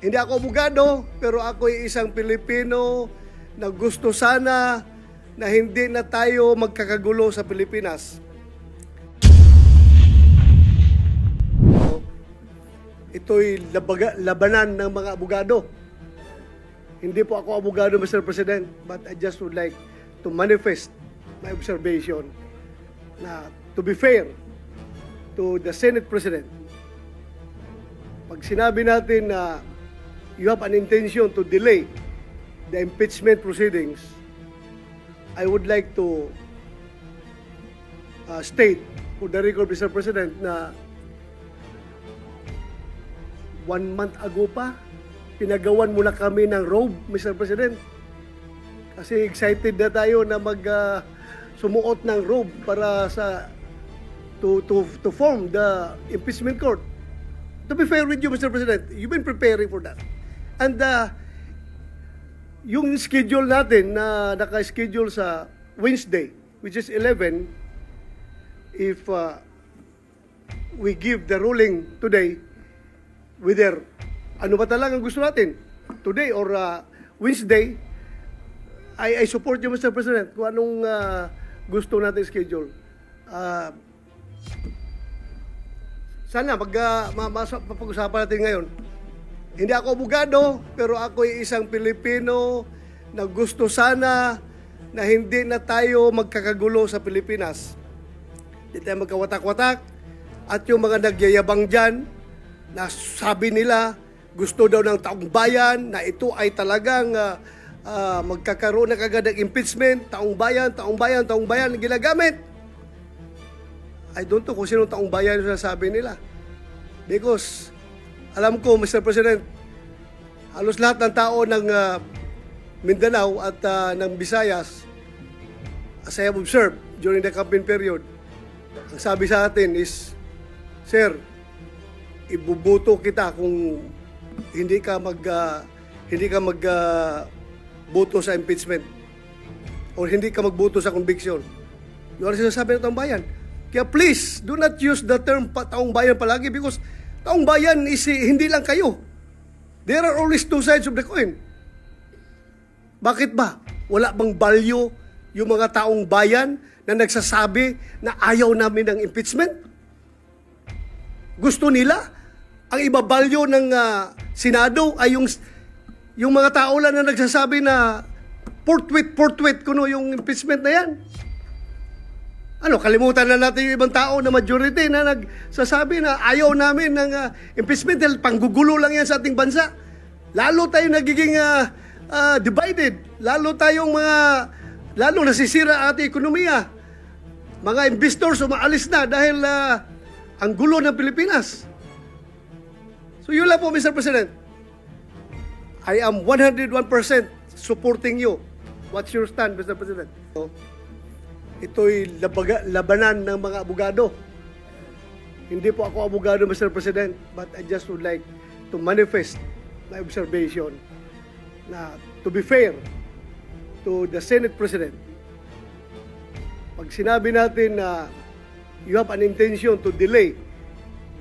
Hindi ako abogado, pero ako ay isang Pilipino na gusto sana na hindi na tayo magkakagulo sa Pilipinas. Ito'y labanan ng mga abogado. Hindi po ako abogado, Mr. President, but I just would like to manifest my observation na to be fair to the Senate President. Pag sinabi natin na you have an intention to delay the impeachment proceedings, I would like to state for the record, Mr. President, na 1 month ago pa, pinagawan muna kami ng robe, Mr. President. Kasi excited na tayo na sumuot ng robe para to form the impeachment court. To be fair with you, Mr. President, you've been preparing for that. And yung schedule natin na naka-schedule sa Wednesday, which is 11, if we give the ruling today, whether ano ba talagang gusto natin, today or Wednesday, I support you, Mr. President, kung anong gusto natin schedule. Sana mapag-usapan natin ngayon. Hindi ako abogado, pero ako ay isang Pilipino na gusto sana na hindi na tayo magkakagulo sa Pilipinas. Hindi tayo magkawatak-watak. At yung mga nagyayabang dyan, na sabi nila, gusto daw ng taong bayan, na ito ay talagang magkakaroon na kagad ng impeachment, taong bayan, ginagamit. I don't know kung sino taong bayan yung sasabi nila. Because, alam ko, Mr. President, halos lahat ng tao ng Mindanao at ng Visayas, as I have observed during the campaign period, ang sabi sa atin is, Sir, ibubuto kita kung hindi ka magboto sa impeachment or hindi ka magboto sa conviction. Yun ang sinasabi ng taong bayan. Kaya please, do not use the term taong bayan palagi because taong bayan is hindi lang kayo. There are always two sides of the coin. Bakit ba? Wala bang value yung mga taong bayan na nagsasabi na ayaw namin ng impeachment? Gusto nila? Ang ibabalyo ng Senado ay yung mga tao lang na nagsasabi na forthwith kuno yung impeachment na yan. Ano, kalimutan na natin yung ibang tao na majority na nagsasabi na ayaw namin ng impeachment dahil panggugulo lang yan sa ating bansa. Lalo tayong nagiging divided. Lalo nasisira ang ating ekonomiya. Mga investors umaalis na dahil ang gulo ng Pilipinas. So yun lang po, Mr. President. I am 101% supporting you. What's your stand, Mr. President? Ito'y labanan ng mga abogado. Hindi po ako abogado, Mr. President, but I just would like to manifest my observation na to be fair to the Senate President. Pag sinabi natin na you have an intention to delay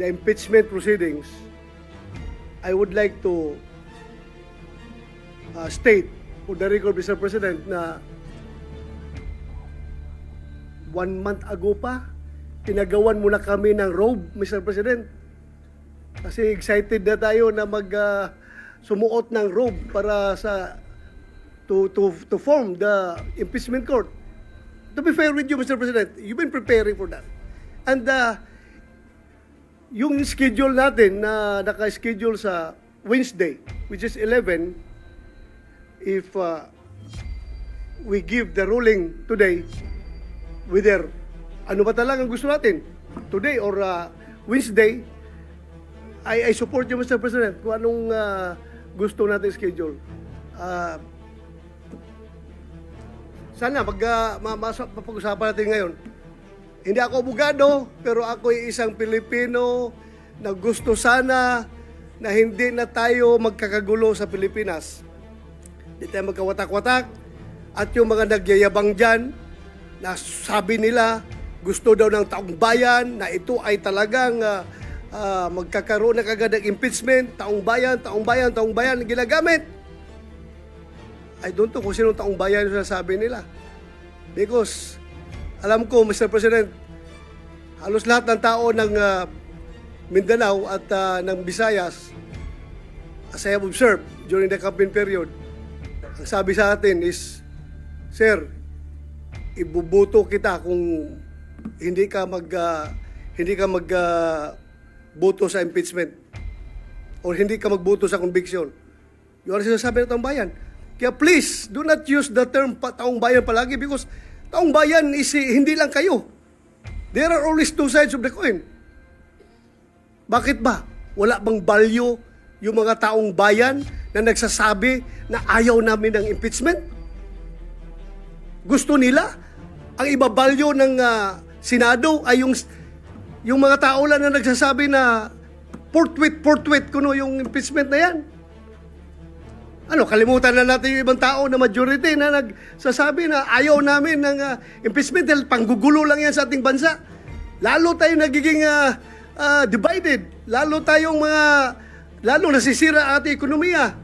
the impeachment proceedings, I would like to state for the record, Mr. President, na 1 month ago pa, pinagawan muna kami ng robe, Mr. President. Kasi excited na tayo na sumuot ng robe para to form the impeachment court. To be fair with you, Mr. President, you've been preparing for that. And yung schedule natin na naka-schedule sa Wednesday, which is 11, if we give the ruling today, whether ano ba talagang gusto natin, today or Wednesday, I support you, Mr. President, kung anong gusto natin schedule. Sana mapag-usapan natin ngayon. Hindi ako abogado, pero ako ay isang Pilipino na gusto sana na hindi na tayo magkakagulo sa Pilipinas. Hindi tayo magkawatak-watak. At yung mga nagyayabang dyan, na sabi nila, gusto daw ng taong bayan, na ito ay talagang magkakaroon na kagad ng impeachment, taong bayan ginagamit. I don't know kung sino taong bayan yung sinasabi nila. Because alam ko, Mr. President, halos lahat ng tao ng Mindanao at ng Visayas, as I have observed during the campaign period, ang sabi sa atin is, Sir, ibubuto kita kung hindi ka magboto sa impeachment or hindi ka magboto sa conviction. Yun ang sinasabi ng taong bayan. Kaya please, do not use the term taong bayan palagi because taong bayan is hindi lang kayo. There are always two sides of the coin. Bakit ba? Wala bang value yung mga taong bayan na nagsasabi na ayaw namin ng impeachment? Gusto nila ang ibabalyo ng Senado ay yung mga tao lang na nagsasabi na forthwith kuno yung impeachment na yan. Ano, kalimutan na natin yung ibang tao na majority na nagsasabi na ayaw namin ng impeachment dahil panggugulo lang yan sa ating bansa. Lalo tayo nagiging divided. Lalo nasisira ang ating ekonomiya.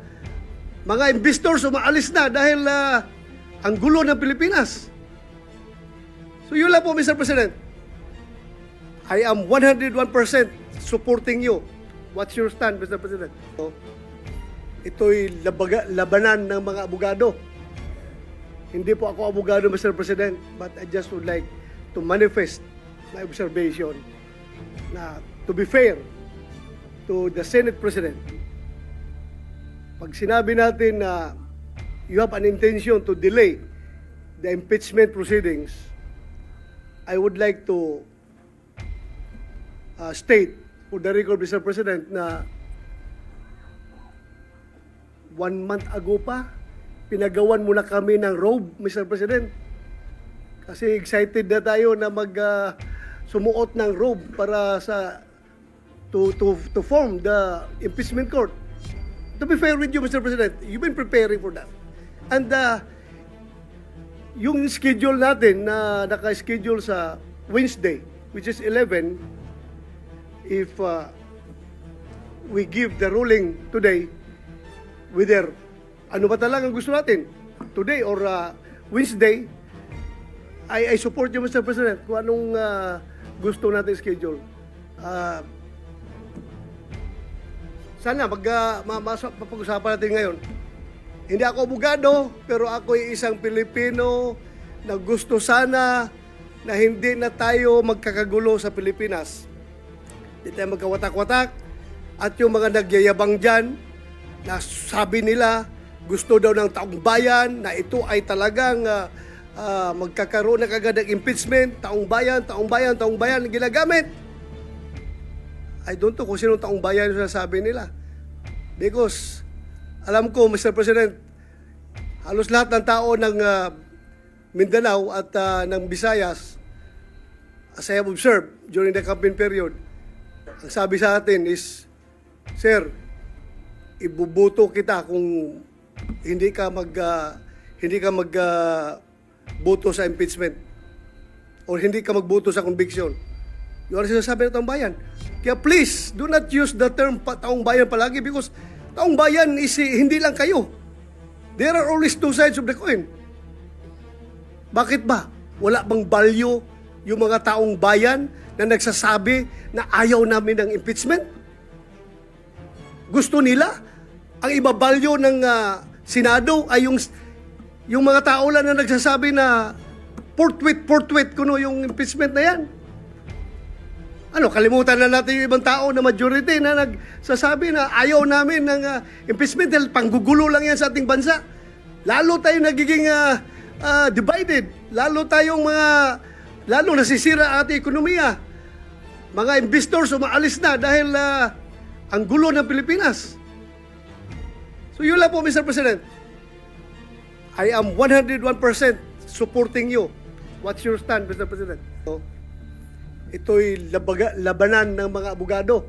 Mga investors umaalis na dahil ang gulo ng Pilipinas. So yun lang po, Mr. President. I am 101% supporting you. What's your stand, Mr. President? So, ito'y labanan ng mga abogado. Hindi po ako abogado, Mr. President, but I just would like to manifest my observation na to be fair to the Senate President. Pag sinabi natin na you have an intention to delay the impeachment proceedings, I would like to state for the record, Mr. President, na 1 month ago pa, pinagawan muna kami ng robe, Mr. President. Kasi excited na tayo na sumuot ng robe para to form the impeachment court. To be fair with you, Mr. President, you've been preparing for that. And yung schedule natin na naka-schedule sa Wednesday, which is 11, if we give the ruling today, whether ano ba talagang gusto natin, today or Wednesday, I support you, Mr. President, kung anong gusto natin schedule. Sana mapag-usapan natin ngayon. Hindi ako abogado, pero ako ay isang Pilipino na gusto sana na hindi na tayo magkakagulo sa Pilipinas. Hindi tayo magkawatak-watak. At yung mga nagyayabang dyan, na sabi nila, gusto daw ng taong bayan, na ito ay talagang magkakaroon na kagad ng impeachment, taong bayan ginagamit. I don't know kung sino taong bayan yung sinasabi nila. Because, alam ko, Mr. President, halos lahat ng tao ng Mindanao at ng Visayas, as I have observed during the campaign period, ang sabi sa atin is, Sir, ibubuto kita kung hindi ka magboto sa impeachment or hindi ka magboto sa conviction. Yun ang sinasabi ng taong bayan. Kaya please, do not use the term taong bayan palagi because taong bayan is hindi lang kayo. There are always two sides of the coin. Bakit ba? Wala bang value yung mga taong bayan na nagsasabi na ayaw namin ng impeachment? Gusto nila ang ibabalyo ng Senado ay yung mga tao lang na nagsasabi na forthwith kuno yung impeachment na yan. Ano, kalimutan na natin yung ibang tao na majority na nagsasabi na ayaw namin ng impeachment dahil panggugulo lang yan sa ating bansa. Lalo tayo nagiging divided. Lalo nasisira ang ating ekonomiya. Mga investors umaalis na dahil ang gulo ng Pilipinas. So yun lang po, Mr. President. I am 101% supporting you. What's your stand, Mr. President? So, ito'y labanan ng mga abogado.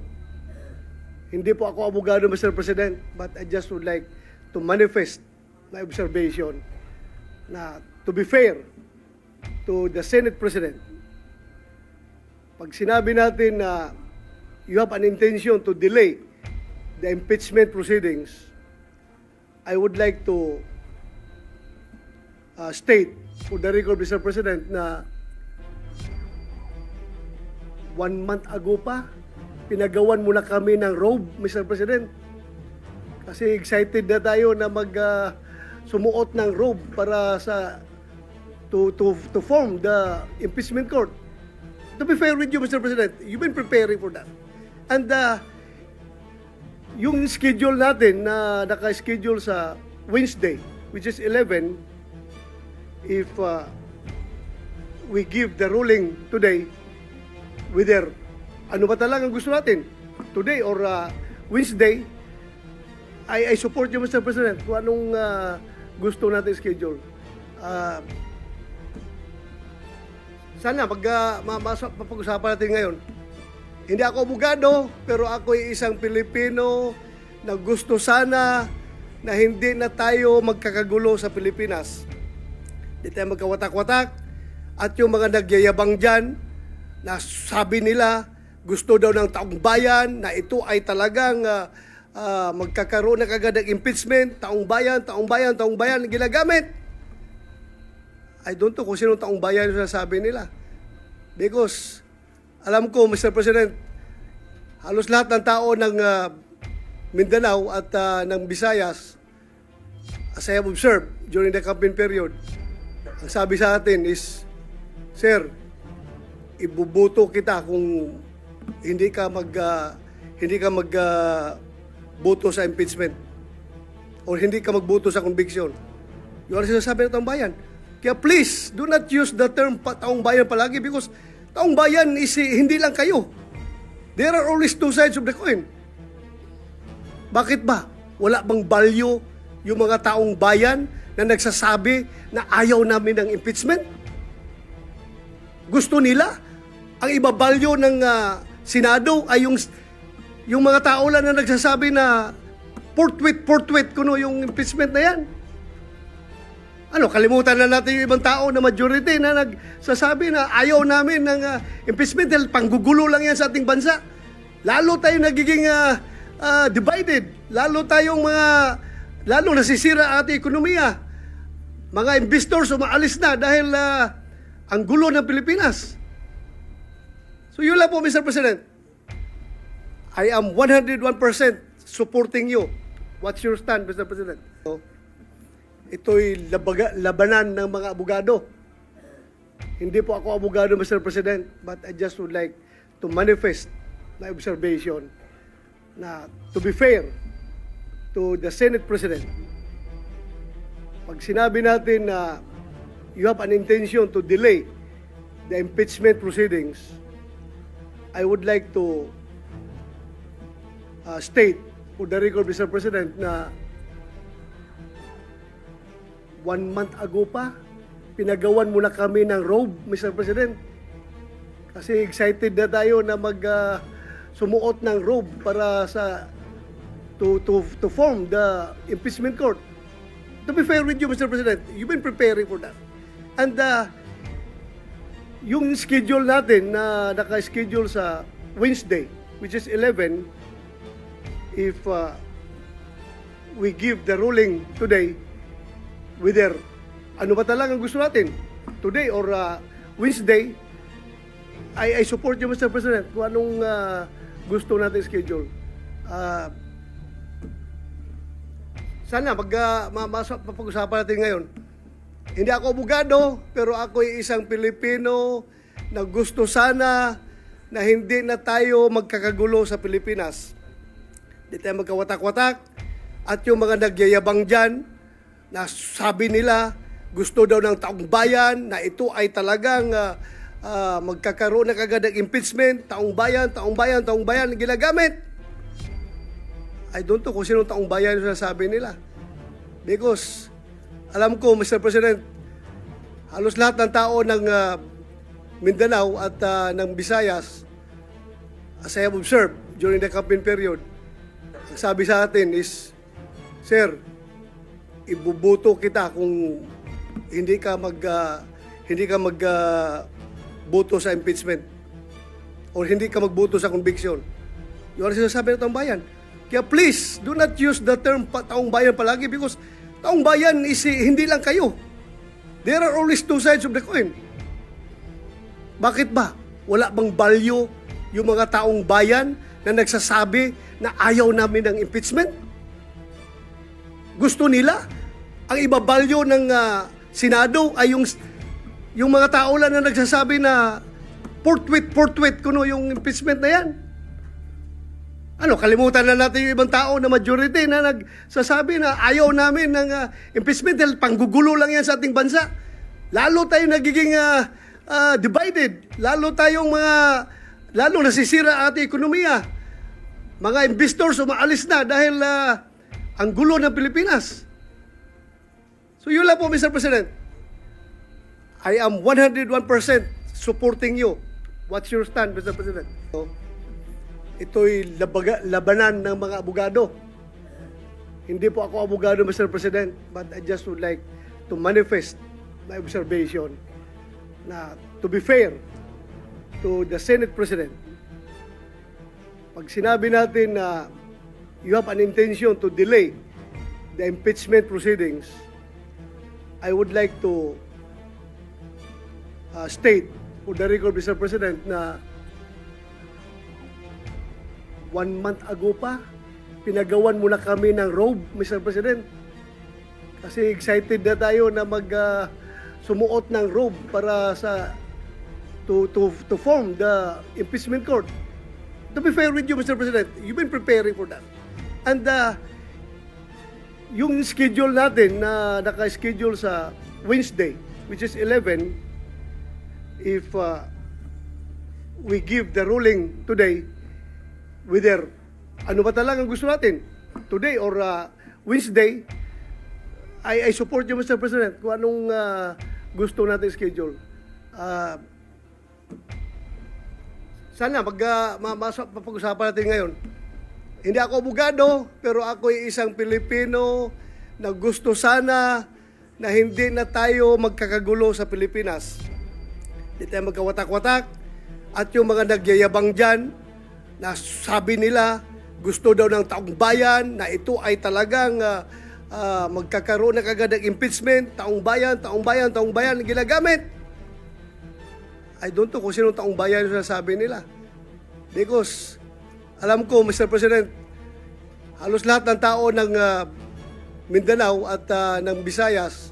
Hindi po ako abogado, Mr. President, but I just would like to manifest my observation na to be fair to the Senate President. Pag sinabi natin na you have an intention to delay the impeachment proceedings, I would like to state for the record, Mr. President, na 1 month ago pa, pinagawan muna kami ng robe, Mr. President. Kasi excited na tayo na sumuot ng robe para to form the impeachment court. To be fair with you, Mr. President, you've been preparing for that. And yung schedule natin na naka-schedule sa Wednesday, which is 11, if we give the ruling today, whether ano ba talagang gusto natin, today or Wednesday, I support you, Mr. President, kung anong gusto natin schedule. Sana mapag-usapan natin ngayon. Hindi ako abogado, pero ako ay isang Pilipino na gusto sana na hindi na tayo magkakagulo sa Pilipinas. Hindi tayo magkawatak-watak. At yung mga nagyayabang dyan, na sabi nila, gusto daw ng taong bayan, na ito ay talagang magkakaroon na kagad ng impeachment, taong bayan, ginagamit. I don't know kung sinong taong bayan yung sinasabi nila. Because, alam ko, Mr. President, halos lahat ng tao ng Mindanao at ng Visayas, as I have observed during the campaign period, ang sabi sa atin is, Sir, ibubuto kita kung hindi ka magboto sa impeachment or hindi ka magboto sa conviction. Yun ang sinasabi ng taong bayan. Kaya please, do not use the term taong bayan palagi because taong bayan is hindi lang kayo. There are always two sides of the coin. Bakit ba? Wala bang value yung mga taong bayan na nagsasabi na ayaw namin ng impeachment? Gusto nila? Ang ibabalyo ng Senado ay yung mga tao lang na nagsasabi na forthwith kuno yung impeachment na yan. Ano, kalimutan na natin yung ibang tao na majority na nagsasabi na ayaw namin ng impeachment dahil panggugulo lang yan sa ating bansa. Lalo tayong nagiging divided. Lalo nasisira ang ating ekonomiya. Mga investors umaalis na dahil ang gulo ng Pilipinas. So yun lang po, Mr. President. I am 101% supporting you. What's your stand, Mr. President? Ito'y labanan ng mga abogado. Hindi po ako abogado, Mr. President, but I just would like to manifest my observation na to be fair to the Senate President. Pag sinabi natin na you have an intention to delay the impeachment proceedings, I would like to state for the record, Mr. President, na 1 month ago pa, pinagawan muna kami ng robe, Mr. President. Kasi excited na tayo na sumuot ng robe para to form the impeachment court. To be fair with you, Mr. President, you've been preparing for that. And yung schedule natin na naka-schedule sa Wednesday, which is 11, if we give the ruling today, whether ano ba talagang gusto natin, today or Wednesday, I support you, Mr. President, kung anong gusto natin schedule. Sana mapag-usapan natin ngayon. Hindi ako abogado, pero ako ay isang Pilipino na gusto sana na hindi na tayo magkakagulo sa Pilipinas. Hindi tayo magkawatak-watak. At yung mga nagyayabang dyan, na sabi nila, gusto daw ng taong bayan, na ito ay talagang magkakaroon na kagad ng impeachment, taong bayan, ginagamit. I don't know kung sinong taong bayan yung sinasabi nila. Because, alam ko, Mr. President, halos lahat ng tao ng Mindanao at ng Visayas, as I have observed during the campaign period, ang sabi sa atin is, Sir, ibubuto kita kung hindi ka magboto sa impeachment or hindi ka magboto sa conviction. Yung sinasabi ng taong bayan. Kaya please, do not use the term taong bayan palagi because taong bayan is hindi lang kayo. There are always two sides of the coin. Bakit ba? Wala bang value yung mga taong bayan na nagsasabi na ayaw namin ng impeachment? Gusto nila? Ang ibabalyo ng Senado ay yung mga tao lang na nagsasabi na forthwith kuno yung impeachment na yan. Ano, kalimutan na natin yung ibang tao na majority na nagsasabi na ayaw namin ng impeachment dahil panggugulo lang yan sa ating bansa. Lalo tayo nagiging divided. Lalo nasisira ang ating ekonomiya. Mga investors umaalis na dahil ang gulo ng Pilipinas. So yun lang po, Mr. President. I am 101% supporting you. What's your stand, Mr. President? So, ito'y labanan ng mga abogado. Hindi po ako abogado, Mr. President, but I just would like to manifest my observation na to be fair to the Senate President, pag sinabi natin na you have an intention to delay the impeachment proceedings, I would like to state for the record, Mr. President, na 1 month ago pa, pinagawan muna kami ng robe, Mr. President. Kasi excited na tayo na sumuot ng robe para to form the impeachment court. To be fair with you, Mr. President, you've been preparing for that. And yung schedule natin na naka-schedule sa Wednesday, which is 11, if we give the ruling today, whether ano ba talagang gusto natin, today or Wednesday, I support you, Mr. President, kung anong gusto natin schedule. Sana pag-usapan natin ngayon. Hindi ako abogado, pero ako ay isang Pilipino na gusto sana na hindi na tayo magkakagulo sa Pilipinas. Hindi tayo magkawatak-watak. At yung mga nagyayabang dyan, na sabi nila, gusto daw ng taong bayan, na ito ay talagang magkakaroon na kagad ng impeachment, taong bayan, ginagamit. I don't know kung sino taong bayan yung sasabi nila. Because, alam ko, Mr. President, halos lahat ng tao ng Mindanao at ng Visayas,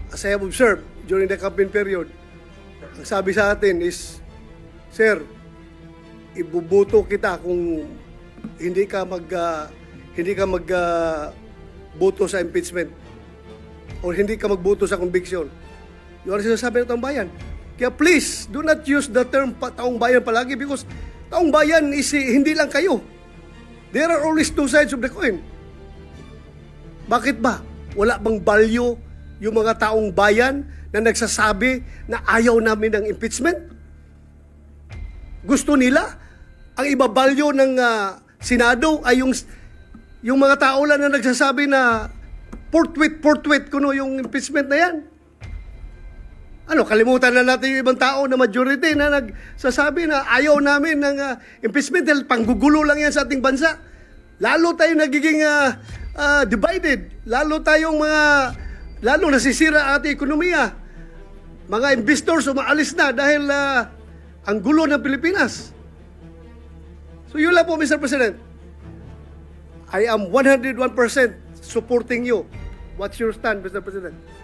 as I have observed during the campaign period, ang sabi sa atin is, Sir, ibubuto kita kung hindi ka magboto sa impeachment or hindi ka magboto sa conviction. Yung sinasabi ng taong bayan. Kaya please, do not use the term taong bayan palagi because taong bayan is hindi lang kayo. There are always two sides of the coin. Bakit ba? Wala bang value yung mga taong bayan na nagsasabi na ayaw namin ng impeachment? Gusto nila? Ang ibabalyo ng Senado ay yung mga tao lang na nagsasabi na forthwith kuno yung impeachment na yan. Ano, kalimutan na natin yung ibang tao na majority na nagsasabi na ayaw namin ng impeachment dahil panggugulo lang yan sa ating bansa. Lalo tayo nagiging divided. Lalo nasisira ang ating ekonomiya. Mga investors umaalis na dahil ang gulo ng Pilipinas. So yun lang po, Mr. President. I am 101% supporting you. What's your stand, Mr. President?